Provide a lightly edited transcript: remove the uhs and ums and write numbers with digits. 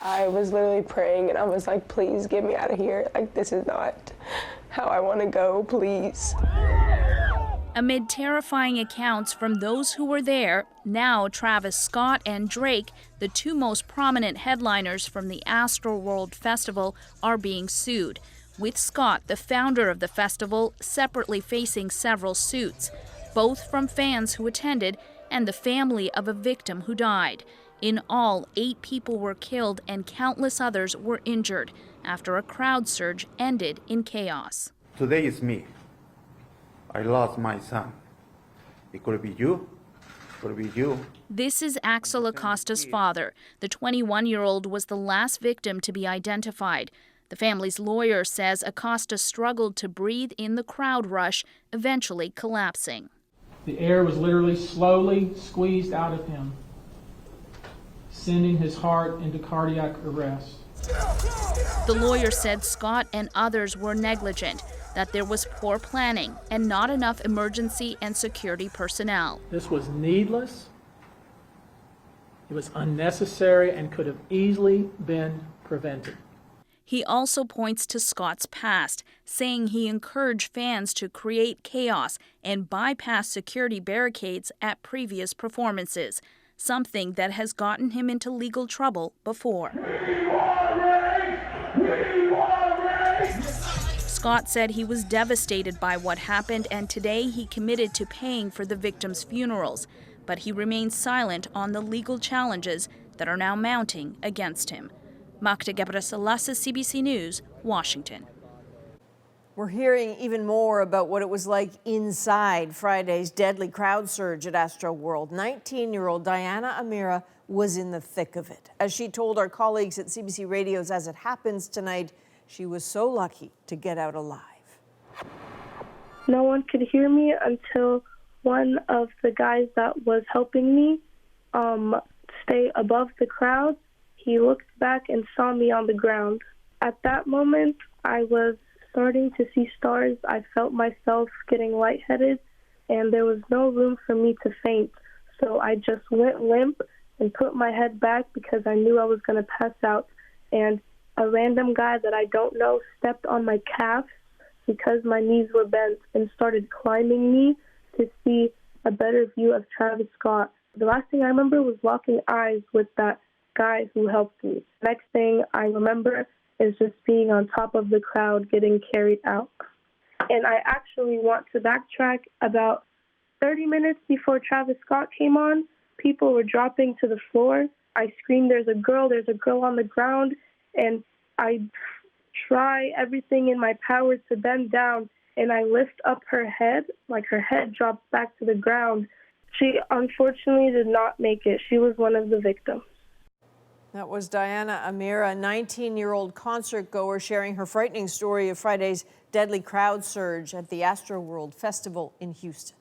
I was literally praying and I was like, please get me out of here. Like, this is not how I want to go, please. Amid terrifying accounts from those who were there, now Travis Scott and Drake, the two most prominent headliners from the Astroworld festival, are being sued, with Scott, the founder of the festival, separately facing several suits, both from fans who attended and the family of a victim who died. In all, 8 people were killed and countless others were injured after a crowd surge ended in chaos. Today is me. I lost my son. It could be you. It could be you. This is Axel Acosta's father. The 21-year-old was the last victim to be identified. The family's lawyer says Acosta struggled to breathe in the crowd rush, eventually collapsing. The air was literally slowly squeezed out of him, sending his heart into cardiac arrest. The lawyer said Scott and others were negligent, that there was poor planning and not enough emergency and security personnel. This was needless, it was unnecessary, and could have easily been prevented. He also points to Scott's past, saying he encouraged fans to create chaos and bypass security barricades at previous performances, something that has gotten him into legal trouble before. Scott said he was devastated by what happened, and today he committed to paying for the victims' funerals, but he remains silent on the legal challenges that are now mounting against him. Magda Gebrselassie, CBC News, Washington. We're hearing even more about what it was like inside Friday's deadly crowd surge at Astroworld. 19-year-old Diana Amira was in the thick of it. As she told our colleagues at CBC Radio's As It Happens tonight, she was so lucky to get out alive. No one could hear me until one of the guys that was helping me stay above the crowd. He looked back and saw me on the ground. At that moment, I was starting to see stars. I felt myself getting lightheaded, and there was no room for me to faint. So I just went limp and put my head back because I knew I was going to pass out. And a random guy that I don't know stepped on my calf because my knees were bent and started climbing me to see a better view of Travis Scott. The last thing I remember was locking eyes with that guy who helped me. Next thing I remember is just being on top of the crowd getting carried out. And I actually want to backtrack. About 30 minutes before Travis Scott came on, people were dropping to the floor. I screamed, there's a girl on the ground. And I try everything in my power to bend down, and I lift up her head, like her head dropped back to the ground. She unfortunately did not make it. She was one of the victims. That was Diana Amira, a 19-year-old concert goer, sharing her frightening story of Friday's deadly crowd surge at the Astroworld Festival in Houston.